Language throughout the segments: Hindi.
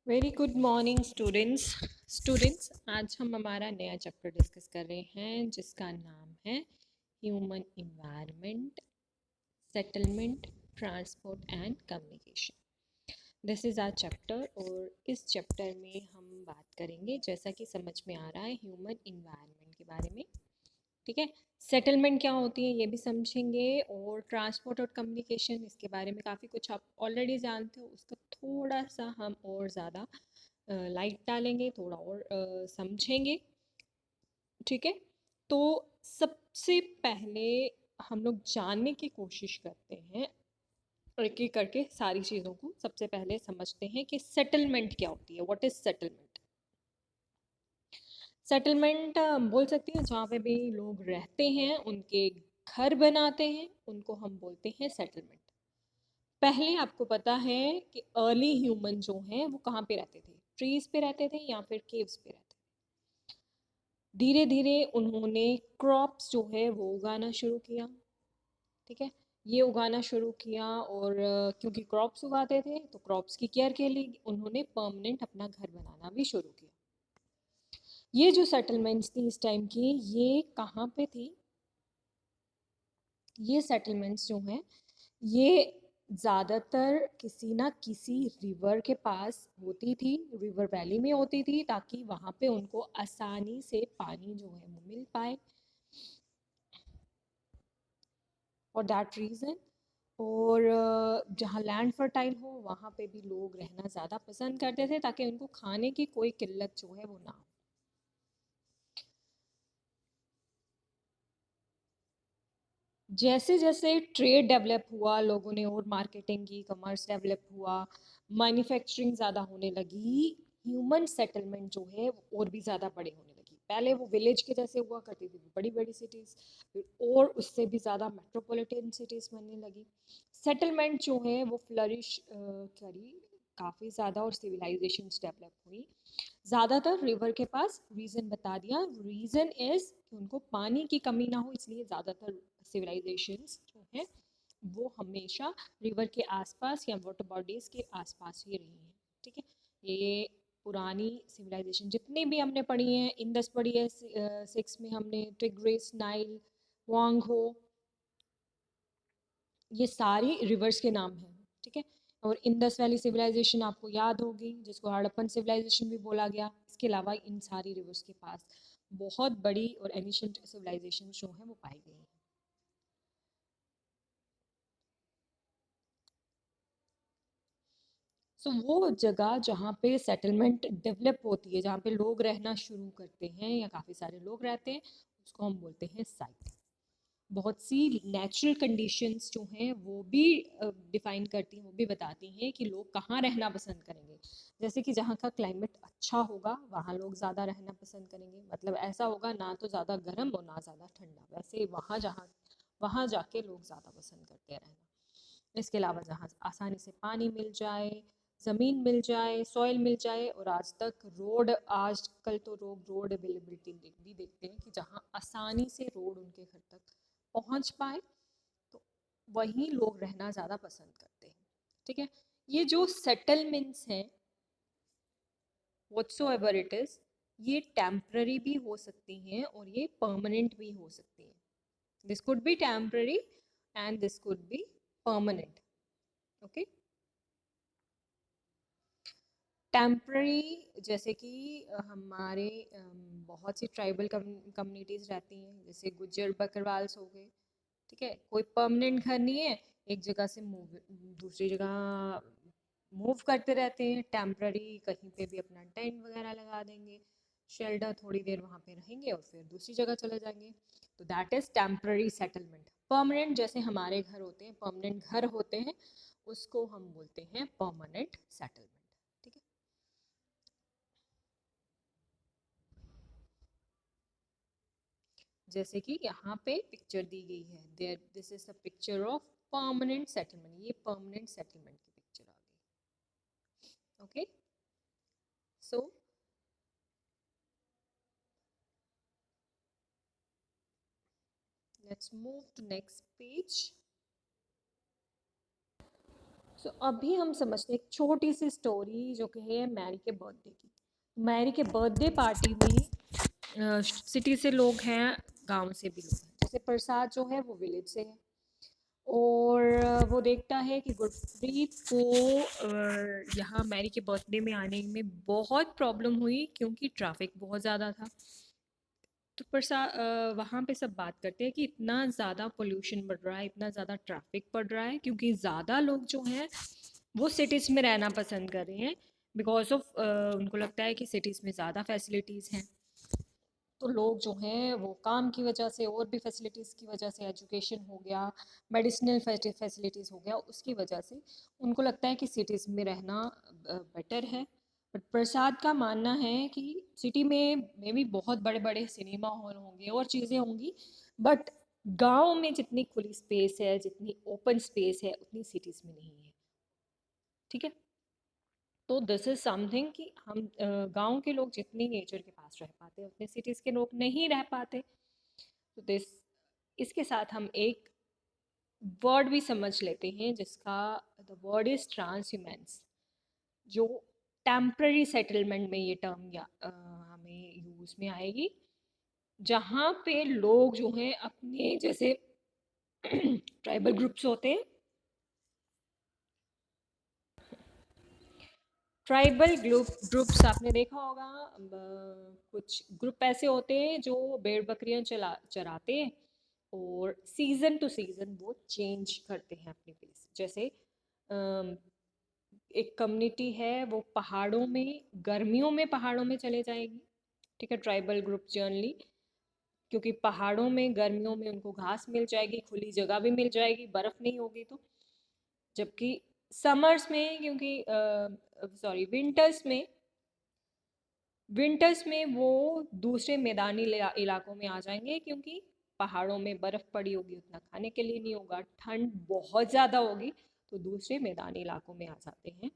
वेरी गुड मॉर्निंग स्टूडेंट्स आज हम हमारा नया चैप्टर डिस्कस कर रहे हैं जिसका नाम है human environment settlement transport and communication. This is our chapter और इस चैप्टर में हम बात करेंगे, जैसा कि समझ में आ रहा है, ह्यूमन इन्वायरमेंट के बारे में। ठीक है, सेटलमेंट क्या होती है ये भी समझेंगे, और ट्रांसपोर्ट और कम्युनिकेशन इसके बारे में काफ़ी कुछ आप ऑलरेडी जानते हो, उसका थोड़ा सा हम और ज़्यादा लाइट डालेंगे, थोड़ा और समझेंगे। ठीक है, तो सबसे पहले हम लोग जानने की कोशिश करते हैं, एक एक करके सारी चीज़ों को सबसे पहले समझते हैं कि सेटलमेंट क्या होती है। What is settlement? सेटलमेंट बोल सकते हैं जहाँ पे भी लोग रहते हैं, उनके घर बनाते हैं, उनको हम बोलते हैं सेटलमेंट। पहले आपको पता है कि अर्ली ह्यूमन जो हैं वो कहाँ पे रहते थे? ट्रीज पे रहते थे या फिर केव्स पे रहते थे। धीरे धीरे उन्होंने क्रॉप्स जो है वो उगाना शुरू किया। ठीक है, ये उगाना शुरू किया, और क्योंकि क्रॉप्स उगाते थे तो क्रॉप्स की केयर के लिए उन्होंने परमानेंट अपना घर बनाना भी शुरू किया। ये जो सेटलमेंट्स थी इस टाइम की, ये कहाँ पे थी? ये सेटलमेंट्स जो हैं ये ज़्यादातर किसी ना किसी रिवर के पास होती थी, रिवर वैली में होती थी, ताकि वहाँ पे उनको आसानी से पानी जो है वो मिल पाए। फॉर दैट रीज़न, और जहाँ लैंड फर्टाइल हो वहाँ पे भी लोग रहना ज़्यादा पसंद करते थे, ताकि उनको खाने की कोई किल्लत जो है वो ना हो। जैसे जैसे ट्रेड डेवलप हुआ, लोगों ने और मार्केटिंग की, कमर्स डेवलप हुआ, मैन्युफैक्चरिंग ज़्यादा होने लगी, ह्यूमन सेटलमेंट जो है वो और भी ज़्यादा बड़े होने लगी। पहले वो विलेज के जैसे हुआ करती थी, बड़ी बड़ी सिटीज़, फिर और उससे भी ज़्यादा मेट्रोपॉलिटन सिटीज़ बनने लगी। सेटलमेंट जो है वो फ्लरिश करी काफ़ी ज़्यादा, और सिविलाइजेशन डेवलप हुई ज़्यादातर रिवर के पास। रीज़न बता दिया, रीज़न इज़ कि उनको पानी की कमी ना हो, इसलिए ज़्यादातर सिविलाइजेशंस जो है वो हमेशा रिवर के आसपास या वाटर बॉडीज़ के आसपास ही रही हैं। ठीक है, ये पुरानी सिविलाइजेशन जितनी भी हमने पढ़ी हैं, इंडस पढ़ी है, 6 में हमने टिग्रिस, नाइल, वांगहो, ये सारी रिवर्स के नाम हैं। ठीक है, और इंडस वैली सिविलाइजेशन आपको याद होगी, जिसको हड़प्पन सिविलाइजेशन भी बोला गया। इसके अलावा इन सारी रिवर्स के पास बहुत बड़ी और एनिशेंट सिविलाइजेशन जो है वो पाई गई हैं। सो वो जगह जहाँ पे सेटलमेंट डेवलप होती है, जहाँ पे लोग रहना शुरू करते हैं या काफ़ी सारे लोग रहते हैं, उसको हम बोलते हैं साइट। बहुत सी नेचुरल कंडीशंस जो हैं वो भी डिफाइन करती हैं, वो भी बताती हैं कि लोग कहाँ रहना पसंद करेंगे। जैसे कि जहाँ का क्लाइमेट अच्छा होगा वहाँ लोग ज़्यादा रहना पसंद करेंगे, मतलब ऐसा होगा ना तो ज़्यादा गर्म और ना ज़्यादा ठंडा, वैसे वहाँ जाके लोग ज़्यादा पसंद करते हैं रहना। इसके अलावा जहाँ आसानी से पानी मिल जाए, ज़मीन मिल जाए, सॉइल मिल जाए, और आज तक रोड, आजकल तो लोग रोड अवेलेबिलिटी भी देखते हैं कि जहाँ आसानी से रोड उनके घर तक पहुंच पाए, तो वहीं लोग रहना ज़्यादा पसंद करते हैं। ठीक है, ये जो सेटलमेंट्स हैं, व्हाटसोएवर इट इज़, ये टेम्पररी भी हो सकती हैं और ये परमानेंट भी हो सकती हैं। This could be temporary and this could be permanent. Okay, temporary जैसे कि हमारे बहुत सी ट्राइबल कम्युनिटीज़ रहती हैं, जैसे गुज्जर बकरवाल्स हो गए। ठीक है, कोई परमानेंट घर नहीं है, एक जगह से दूसरी जगह मूव करते रहते हैं, टेम्पररी कहीं पे भी अपना टेंट वगैरह लगा देंगे, शेल्टर, थोड़ी देर वहाँ पे रहेंगे और फिर दूसरी जगह चले जाएंगे। तो that is temporary settlement. Permanent जैसे हमारे घर होते हैं, परमानेंट घर होते हैं, उसको हम बोलते हैं परमानेंट सेटलमेंट। ठीक है, जैसे कि यहाँ पे पिक्चर दी गई है, there this is the picture of permanent settlement, ये परमानेंट सेटलमेंट की पिक्चर आ गई। Okay, so let's move to next page. अभी हम समझते हैं एक छोटी सी स्टोरी जो कि है मैरी के बर्थडे की। मैरी के बर्थडे पार्टी में सिटी से लोग हैं, गांव से भी लोग हैं। जैसे प्रसाद जो है वो विलेज से है, और वो देखता है कि गुरप्रीत को यहाँ मैरी के बर्थडे में आने में बहुत प्रॉब्लम हुई क्योंकि ट्रैफिक बहुत ज़्यादा था। तो वहाँ पे सब बात करते हैं कि इतना ज़्यादा पोल्यूशन बढ़ रहा है, इतना ज़्यादा ट्रैफिक बढ़ रहा है क्योंकि ज़्यादा लोग जो हैं वो सिटीज़ में रहना पसंद कर रहे हैं, बिकॉज ऑफ उनको लगता है कि सिटीज़ में ज़्यादा फैसिलिटीज़ हैं। तो लोग जो हैं वो काम की वजह से और भी फैसिलिटीज़ की वजह से, एजुकेशन हो गया, मेडिसिनल फैसिलिटीज़ हो गया, उसकी वजह से उनको लगता है कि सिटीज़ में रहना बेटर है। बट प्रसाद का मानना है कि सिटी में भी बहुत बड़े बड़े सिनेमा हॉल होंगे और चीज़ें होंगी, बट गांव में जितनी खुली स्पेस है, जितनी ओपन स्पेस है, उतनी सिटीज़ में नहीं है। ठीक है, तो दिस इज समथिंग कि हम गांव के लोग जितनी नेचर के पास रह पाते हैं उतने सिटीज़ के लोग नहीं रह पाते। तो दिस, इसके साथ हम एक वर्ड भी समझ लेते हैं जिसका द वर्ड इज ट्रांसह्यूमेंस, जो टेम्पररी सेटलमेंट में ये टर्म या हमें यूज में आएगी, जहाँ पे लोग जो हैं अपने जैसे ट्राइबल ग्रुप्स होते हैं, ट्राइबल ग्रुप्स आपने देखा होगा, कुछ ग्रुप ऐसे होते हैं जो भेड़ बकरियां चराते हैं और सीजन टू सीजन वो चेंज करते हैं अपनी प्लेस। जैसे अम, एक कम्युनिटी है वो पहाड़ों में, गर्मियों में पहाड़ों में चले जाएगी। ठीक है, ट्राइबल ग्रुप जनरली, क्योंकि पहाड़ों में गर्मियों में उनको घास मिल जाएगी, खुली जगह भी मिल जाएगी, बर्फ़ नहीं होगी तो। जबकि समर्स में, क्योंकि सॉरी विंटर्स में वो दूसरे मैदानी इलाकों में आ जाएंगे, क्योंकि पहाड़ों में बर्फ़ पड़ी होगी, उतना खाने के लिए नहीं होगा, ठंड बहुत ज़्यादा होगी, तो दूसरे मैदानी इलाकों में आ जाते हैं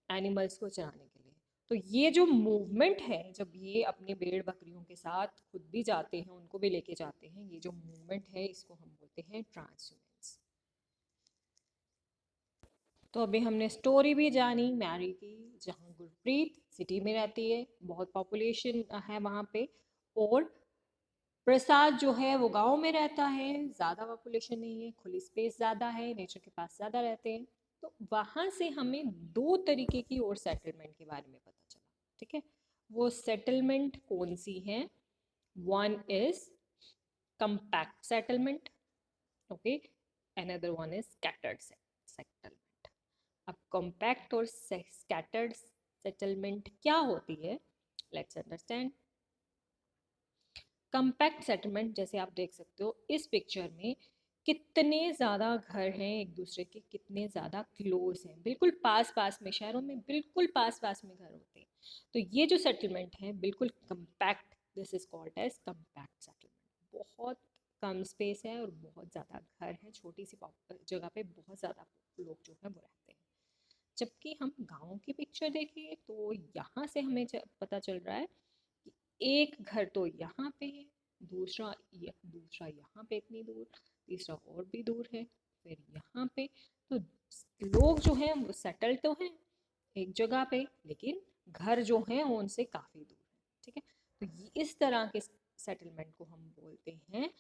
एनिमल्स को चराने के लिए। तो ये जो मूवमेंट है, जब ये अपने भेड़ बकरियों के साथ खुद भी जाते हैं, उनको भी लेके जाते हैं, ये जो मूवमेंट है इसको हम बोलते हैं ट्रांसह्यूमेंस। तो अभी हमने स्टोरी भी जानी मैरी की, जहाँ गुरप्रीत सिटी में रहती है, बहुत पॉपुलेशन है वहाँ पे, और प्रसाद जो है वो गांव में रहता है, ज़्यादा पॉपुलेशन नहीं है, खुली स्पेस ज़्यादा है, नेचर के पास ज़्यादा रहते हैं। तो वहाँ से हमें दो तरीके की और सेटलमेंट के बारे में पता चला। ठीक है, वो सेटलमेंट कौन सी है? One is compact settlement, okay, another one is scattered settlement. अब कॉम्पैक्ट और स्कैटर्ड सेटलमेंट क्या होती है, लेट्स अंडरस्टैंड। कंपैक्ट सेटलमेंट, जैसे आप देख सकते हो इस पिक्चर में, कितने ज़्यादा घर हैं एक दूसरे के, कितने ज़्यादा क्लोज हैं, बिल्कुल पास पास में, शहरों में बिल्कुल पास पास में घर होते हैं। तो ये जो सेटलमेंट है बिल्कुल compact, this is called as compact settlement. बहुत कम स्पेस है और बहुत ज़्यादा घर हैं, छोटी सी जगह पे बहुत ज़्यादा लोग जो हैं वो रहते हैं। जबकि हम गाँव की पिक्चर देखें तो यहाँ से हमें पता चल रहा है कि एक घर तो यहाँ पे है, दूसरा यहाँ पे इतनी दूर, तीसरा और भी दूर है, फिर यहाँ पे। तो लोग जो हैं वो सेटल तो हैं एक जगह पे, लेकिन घर जो हैं वो उनसे काफ़ी दूर है। ठीक है, तो इस तरह के सेटलमेंट को हम बोलते हैं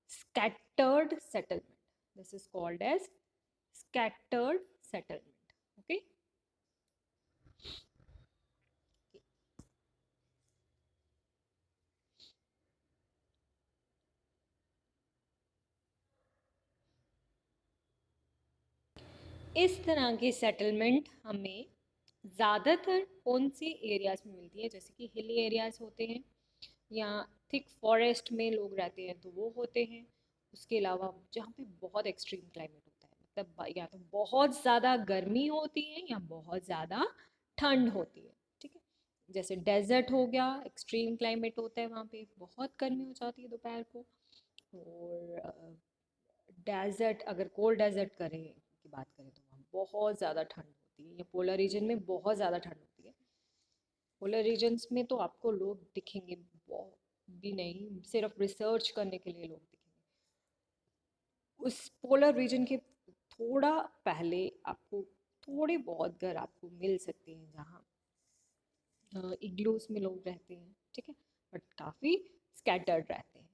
scattered settlement. This is called as scattered settlement. Okay, इस तरह की सेटलमेंट हमें ज़्यादातर कौन सी एरियाज़ में मिलती है? जैसे कि हिली एरियाज़ होते हैं, या थिक फॉरेस्ट में लोग रहते हैं तो वो होते हैं। उसके अलावा जहाँ पे बहुत एक्सट्रीम क्लाइमेट होता है, मतलब या तो बहुत ज़्यादा गर्मी होती है या बहुत ज़्यादा ठंड होती है। ठीक है, जैसे डेजर्ट हो गया, एक्सट्रीम क्लाइमेट होता है, वहाँ पे बहुत गर्मी हो जाती है दोपहर को। और डेजर्ट, अगर कोल्ड डेजर्ट करें की बात करें तो वहाँ बहुत ज़्यादा ठंड होती है, या पोलर रीजन में बहुत ज़्यादा ठंड होती है। पोलर रीजन्स में तो आपको लोग दिखेंगे, बहुत भी नहीं, सिर्फ रिसर्च करने के लिए लोग दिखेंगे। उस पोलर रीजन के थोड़ा पहले आपको थोड़े बहुत घर आपको मिल सकते हैं जहाँ इग्लूस में लोग रहते हैं, ठीक है, बट काफ़ी स्कैटर्ड रहते हैं।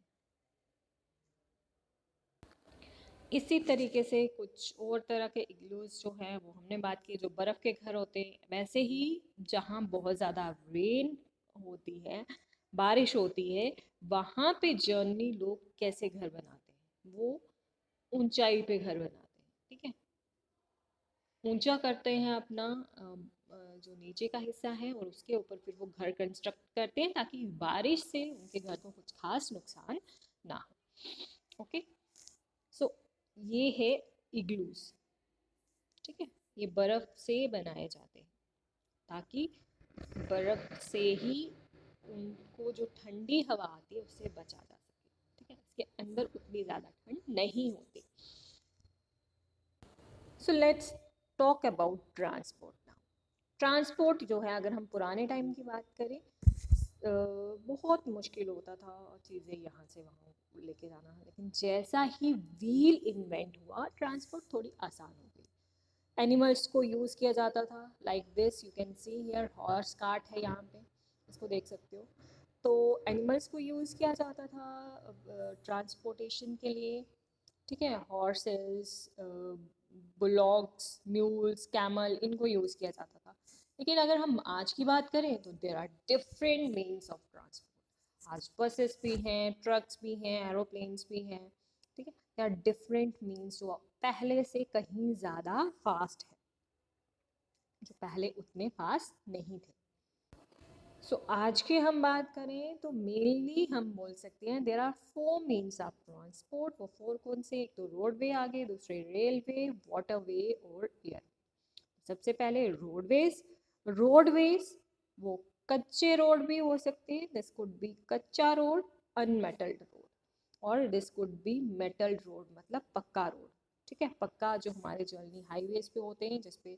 इसी तरीके से कुछ और तरह के इग्लूस जो है वो हमने बात की, जो बर्फ़ के घर होते हैं। वैसे ही जहाँ बहुत ज़्यादा रेन होती है, बारिश होती है, वहाँ पे जर्नी लोग कैसे घर बनाते हैं, वो ऊंचाई पे घर बनाते हैं, ठीक है। ऊंचा करते हैं अपना जो नीचे का हिस्सा है, और उसके ऊपर फिर वो घर कंस्ट्रक्ट करते हैं ताकि बारिश से उनके घर को कुछ खास नुकसान ना हो। ओके, सो ये है इग्लूस, ठीक है। ये बर्फ से बनाए जाते हैं ताकि बर्फ से ही उनको जो ठंडी हवा आती है उससे बचा जा सके, ठीक है। इसके अंदर उतनी ज़्यादा ठंड नहीं होती। So let's talk about transport now. Transport जो है, अगर हम पुराने टाइम की बात करें, बहुत मुश्किल होता था चीज़ें यहाँ से वहाँ लेके जाना, लेकिन जैसा ही व्हील इन्वेंट हुआ, ट्रांसपोर्ट थोड़ी आसान हो गई। एनिमल्स को यूज़ किया जाता था, like this you can see here, horse cart है यहाँ पे, इसको देख सकते हो। तो एनिमल्स को यूज़ किया जाता था ट्रांसपोर्टेशन के लिए, ठीक है। हॉर्सेस, बुलॉक्स, म्यूल्स, कैमल, इनको यूज़ किया जाता था। लेकिन अगर हम आज की बात करें तो there are different means of transport. आज बसेस भी हैं, ट्रक्स भी हैं, एरोप्लेन्स भी हैं, ठीक है। दे आर डिफरेंट मीन्स जो पहले से कहीं ज़्यादा फास्ट है, जो पहले उतने फास्ट नहीं थे। सो आज की हम बात करें तो मेनली हम बोल सकते हैं there are four means of transport. वो फोर कौन से? एक तो रोडवे आ गए, दूसरे रेलवे, वाटरवे और एयर। सबसे पहले रोडवेज। रोडवेज वो कच्चे रोड भी हो सकते हैं, दिस कुड बी कच्चा रोड, अनमेटल्ड रोड, और this could be metalled road, मतलब पक्का रोड, ठीक है। पक्का जो हमारे जर्नी हाईवेज पे होते हैं, जिसपे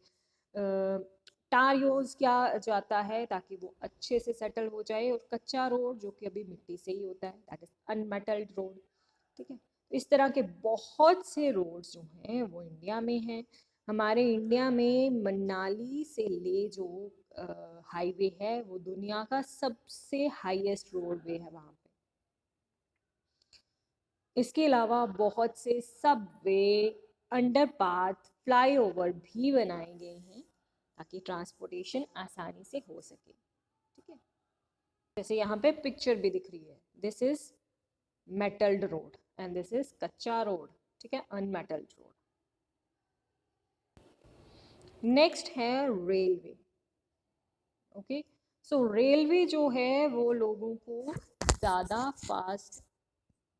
टार यूज़ किया जाता है ताकि वो अच्छे से सेटल हो जाए, और कच्चा रोड जो कि अभी मिट्टी से ही होता है, दैट इज अनमेटल्ड रोड, ठीक है। इस तरह के बहुत से रोड्स जो हैं वो इंडिया में हैं। हमारे इंडिया में मनाली से ले जो हाईवे है वो दुनिया का सबसे हाईएस्ट रोडवे है वहाँ पे। इसके अलावा बहुत से सबवे, अंडरपाथ, फ्लाईओवर भी बनाए गए हैं ताकि ट्रांसपोर्टेशन आसानी से हो सके, ठीक है। जैसे यहाँ पे पिक्चर भी दिख रही है, this is metalled road and this is कच्चा रोड, ठीक है, अनमेटल्ड रोड। नेक्स्ट है रेलवे। ओके, सो रेलवे जो है वो लोगों को ज़्यादा फास्ट,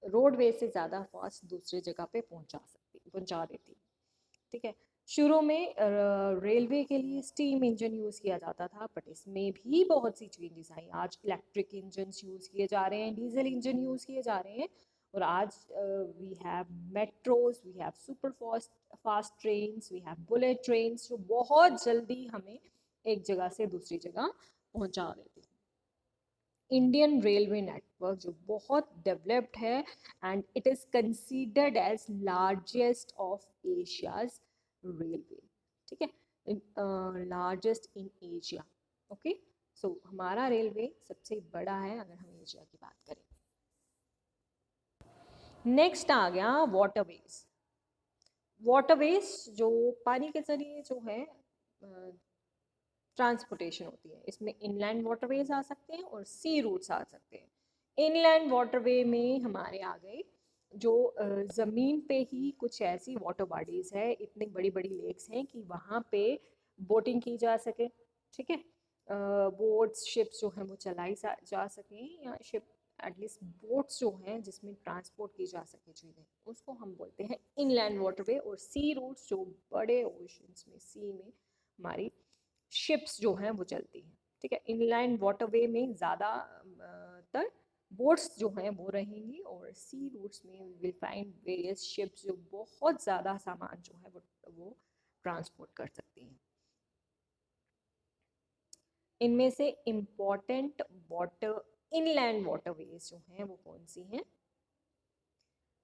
रोडवे से ज़्यादा फास्ट दूसरे जगह पे पहुंचा देती, ठीक है। शुरू में रेलवे के लिए स्टीम इंजन यूज़ किया जाता था, बट इसमें भी बहुत सी चेंजेस आई। आज इलेक्ट्रिक इंजन यूज़ किए जा रहे हैं, डीजल इंजन यूज़ किए जा रहे हैं, और आज we have metros, we have super fast trains, we have bullet trains, जो बहुत जल्दी हमें एक जगह से दूसरी जगह पहुंचा देती है। इंडियन रेलवे नेटवर्क जो बहुत डेवलप्ड है, and it is considered as largest of Asia's railway, ठीक है, largest in Asia. Okay, so हमारा रेलवे सबसे बड़ा है अगर हम एशिया की बात करें। नेक्स्ट आ गया वाटरवेज। वाटरवेज जो पानी के जरिए जो है ट्रांसपोर्टेशन होती है, इसमें इनलैंड वाटरवेज आ सकते हैं और सी रूट्स आ सकते हैं। इनलैंड वाटरवे में हमारे आ गए जो ज़मीन पे ही कुछ ऐसी वाटर बॉडीज़ है, इतनी बड़ी बड़ी लेक्स हैं कि वहाँ पे बोटिंग की जा सके, ठीक है। बोट्स, शिप्स जो हैं वो चलाई जा सकें, या शिप एटलीस्ट बोट्स जो हैं जिसमें ट्रांसपोर्ट की जा सके चीज़ें, उसको हम बोलते हैं इनलैंड वाटरवे। और सी रूट्स जो बड़े ओशंस में, सी में हमारी शिप्स जो हैं वो चलती हैं, ठीक है। इनलैंड वाटरवे में ज़्यादातर बोट्स जो हैं वो रहेंगी, और सी रूट्स में we will find various ships जो बहुत ज़्यादा सामान जो है वो ट्रांसपोर्ट कर सकती हैं। इनमें से इम्पॉर्टेंट वाटर इनलैंड वाटरवेज जो हैं वो कौन सी हैं?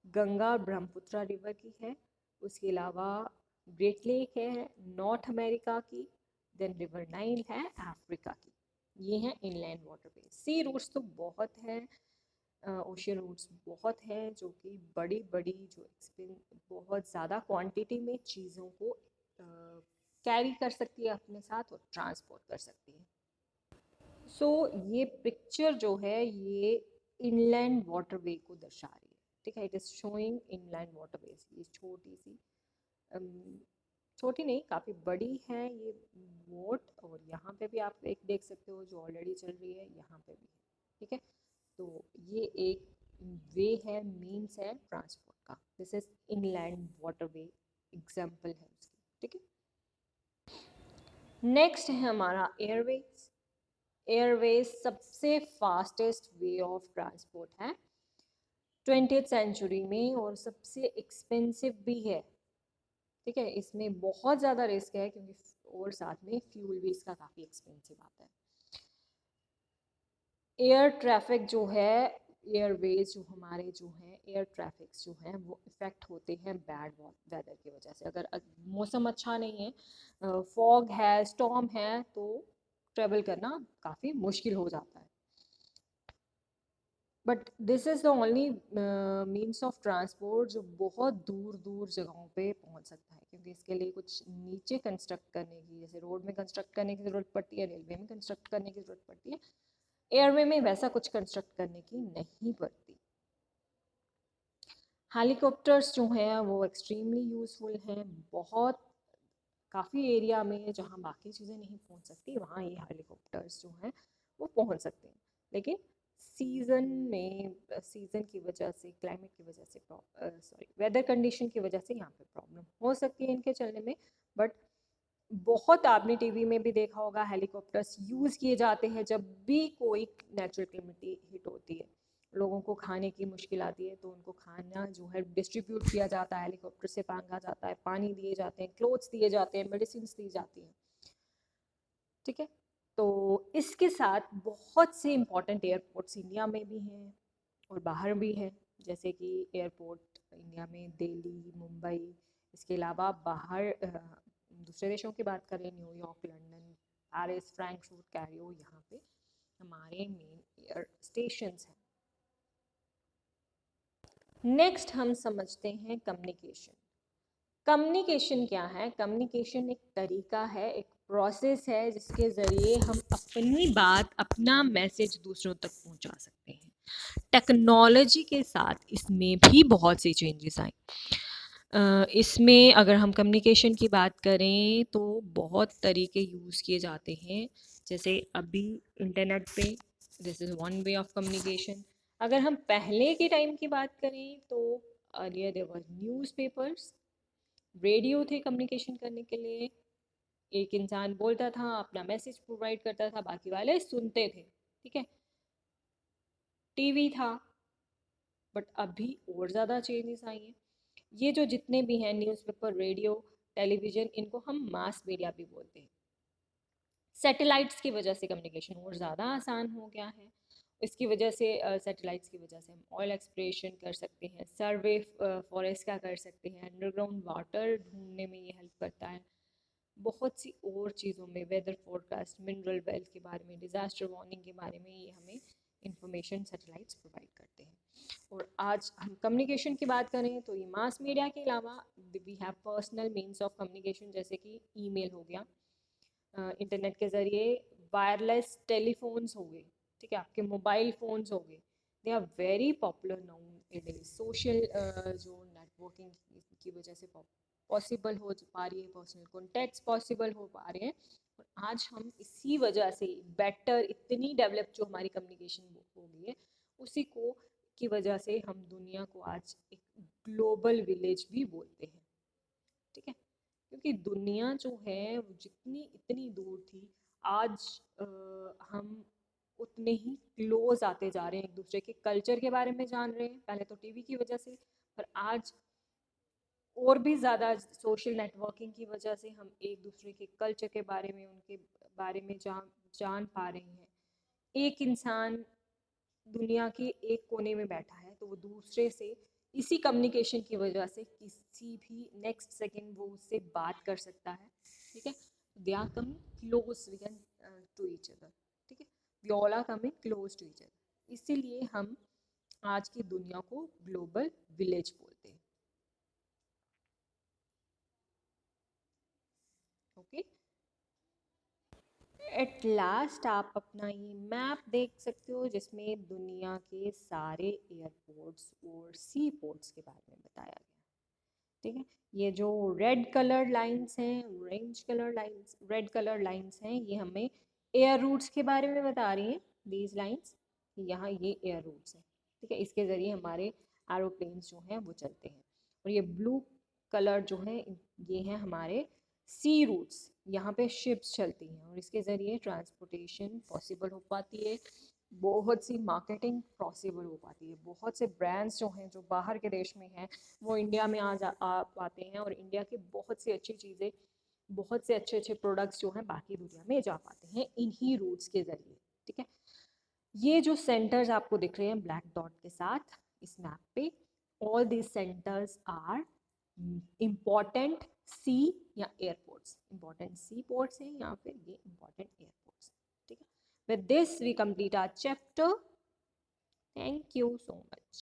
गंगा ब्रह्मपुत्र रिवर की है, उसके अलावा ग्रेट लेक है नॉर्थ अमेरिका की, देन रिवर नाइल है अफ्रीका की। ये हैं इनलैंड वाटरवेज। सी रूट्स तो बहुत है, ओशियन रूट्स बहुत हैं जो कि बड़ी बड़ी जो बहुत ज़्यादा क्वांटिटी में चीज़ों को कैरी कर सकती है अपने साथ और ट्रांसपोर्ट कर सकती है। सो ये पिक्चर जो है ये इनलैंड वाटरवे को दर्शा रही है, ठीक है। It is showing inland waterways. ये छोटी सी छोटी नहीं काफ़ी बड़ी है ये बोट, और यहाँ पे भी आप एक देख सकते हो जो ऑलरेडी चल रही है, यहाँ पे भी है, ठीक है। तो ये एक वे है, मीन्स है ट्रांसपोर्ट का। This is inland waterway example है उसकी, ठीक है। नेक्स्ट है हमारा एयरवेज। एयरवेज सबसे फास्टेस्ट वे ऑफ ट्रांसपोर्ट है 20th सेंचुरी में, और सबसे एक्सपेंसिव भी है, ठीक है। इसमें बहुत ज़्यादा रिस्क है क्योंकि और साथ में फ्यूल भी इसका काफ़ी एक्सपेंसिव आता है। एयर ट्रैफिक जो है, एयरवेज जो हमारे जो हैं एयर ट्रैफिक्स जो हैं वो इफ़ेक्ट होते हैं बैड वेदर की वजह से। अगर मौसम अच्छा नहीं है, फॉग है, स्टॉर्म है, तो ट्रेवल करना काफ़ी मुश्किल हो जाता है। But this is the only means of transport जो बहुत दूर दूर जगहों पे पहुंच सकता है, क्योंकि इसके लिए कुछ नीचे कंस्ट्रक्ट करने की, जैसे रोड में कंस्ट्रक्ट करने की ज़रूरत पड़ती है, रेलवे में कंस्ट्रक्ट करने की ज़रूरत पड़ती है, एयरवे में वैसा कुछ कंस्ट्रक्ट करने की नहीं पड़ती। हेलीकॉप्टर्स जो हैं वो एक्सट्रीमली यूज़फुल हैं, बहुत काफ़ी एरिया में जहाँ बाकी चीज़ें नहीं पहुँच सकती वहाँ ये हेलीकॉप्टर्स जो हैं वो पहुँच सकते हैं। लेकिन सीज़न में, सीज़न की वजह से, क्लाइमेट की वजह से, सॉरी वेदर कंडीशन की वजह से यहाँ पे प्रॉब्लम हो सकती है इनके चलने में। बट बहुत आपने टीवी में भी देखा होगा हेलीकॉप्टर्स यूज़ किए जाते हैं जब भी कोई नेचुरल कैलेमिटी हिट होती है, लोगों को खाने की मुश्किल आती है, तो उनको खाना जो है डिस्ट्रीब्यूट किया जाता है, हेलीकॉप्टर से मांगा जाता है, पानी दिए जाते हैं, क्लोथ्स दिए जाते हैं, मेडिसिन दी जाती हैं, ठीक है। तो इसके साथ बहुत से इंपॉर्टेंट एयरपोर्ट्स इंडिया में भी हैं और बाहर भी हैं, जैसे कि एयरपोर्ट इंडिया में दिल्ली, मुंबई, इसके अलावा बाहर दूसरे देशों की बात करें, New York, London, Paris, Frankfurt, Cairo, यहाँ पे हमारे मेन एयर स्टेशंस हैं। नेक्स्ट हम समझते हैं कम्युनिकेशन। कम्युनिकेशन क्या है? कम्युनिकेशन एक तरीका है, एक प्रोसेस है जिसके ज़रिए हम अपनी बात, अपना मैसेज दूसरों तक पहुंचा सकते हैं। टेक्नोलॉजी के साथ इसमें भी बहुत सी चेंजेस आए। इसमें अगर हम कम्युनिकेशन की बात करें तो बहुत तरीके यूज़ किए जाते हैं, जैसे अभी इंटरनेट पे, this is one way of communication. अगर हम पहले के टाइम की बात करें तो earlier there was newspapers, radio थे कम्युनिकेशन करने के लिए, एक इंसान बोलता था, अपना मैसेज प्रोवाइड करता था, बाकी वाले सुनते थे, ठीक है। टीवी था, बट अभी और ज़्यादा चेंजेस आई हैं। ये जो जितने भी हैं न्यूज़पेपर, रेडियो, टेलीविज़न, इनको हम मास मीडिया भी बोलते हैं। सैटेलाइट्स की वजह से कम्युनिकेशन और ज़्यादा आसान हो गया है। इसकी वजह से सैटेलाइट्स की वजह से हम ऑयल एक्सप्लोरेशन कर सकते हैं, सर्वे फॉरेस्ट का कर सकते हैं, अंडरग्राउंड वाटर ढूंढने में ये हेल्प करता है, बहुत सी और चीज़ों में, वेदर फोरकास्ट, मिनरल वेल्थ के बारे में, डिज़ास्टर वार्निंग के बारे में, ये हमें इंफॉर्मेशन सैटेलाइट्स प्रोवाइड करते हैं। और आज हम कम्युनिकेशन की बात करें तो ये मास मीडिया के अलावा we have personal means of communication, जैसे कि ईमेल हो गया, इंटरनेट के ज़रिए वायरलेस टेलीफोन्स हो गए, ठीक है, आपके मोबाइल फ़ोन्स हो गए, they are very popular now it. Social जो नेटवर्किंग की वजह से पॉसिबल हो पा रही है, पर्सनल कॉन्टैक्ट्स पॉसिबल हो पा रहे हैं। और आज हम इसी वजह से बेटर, इतनी डेवलप जो हमारी कम्युनिकेशन हो गई है, उसी को की वजह से हम दुनिया को आज एक ग्लोबल विलेज भी बोलते हैं, ठीक है। क्योंकि दुनिया जो है वो जितनी इतनी दूर थी, आज हम उतने ही क्लोज आते जा रहे हैं, एक दूसरे के कल्चर के बारे में जान रहे हैं, पहले तो टीवी की वजह से, पर आज और भी ज़्यादा सोशल नेटवर्किंग की वजह से हम एक दूसरे के कल्चर के बारे में, उनके बारे में जान पा रहे हैं। एक इंसान दुनिया के एक कोने में बैठा है तो वो दूसरे से इसी कम्युनिकेशन की वजह से किसी भी नेक्स्ट सेकेंड वो उससे बात कर सकता है, ठीक है। They are coming close, we can to each other, ठीक है। We all are coming close to each other, इसीलिए हम आज की दुनिया को ग्लोबल विलेज बोलते हैं। ओके, एट लास्ट आप अपना ये मैप देख सकते हो जिसमें दुनिया के सारे एयरपोर्ट्स और सी पोर्ट्स के बारे में बताया गया, ठीक है। ये जो रेड कलर लाइंस हैं, रेड कलर लाइंस हैं, ये हमें एयर रूट्स के बारे में बता रही हैं। दीज लाइंस, यहाँ ये एयर रूट्स हैं, ठीक है। इसके ज़रिए हमारे एरोप्लेन्स जो हैं वो चलते हैं। और ये ब्लू कलर जो है, ये हैं हमारे सी रूट्स, यहाँ पे शिप्स चलती हैं और इसके ज़रिए ट्रांसपोर्टेशन पॉसिबल हो पाती है, बहुत सी मार्केटिंग पॉसिबल हो पाती है। बहुत से ब्रांड्स जो हैं जो बाहर के देश में हैं वो इंडिया में आ पाते हैं, और इंडिया की बहुत सी अच्छी चीज़ें, बहुत से अच्छे अच्छे प्रोडक्ट्स जो हैं बाकी दुनिया में जा पाते हैं इन्हीं रूट्स के ज़रिए, ठीक है। ये जो सेंटर्स आपको दिख रहे हैं ब्लैक डॉट के साथ इस मैप पे, all this centres are important sea या एयरपोर्ट्स, इम्पॉर्टेंट सी पोर्ट्स हैं यहाँ पे, ये इम्पॉर्टेंट एयरपोर्ट्स, ठीक है। With this we complete our chapter. Thank you so much.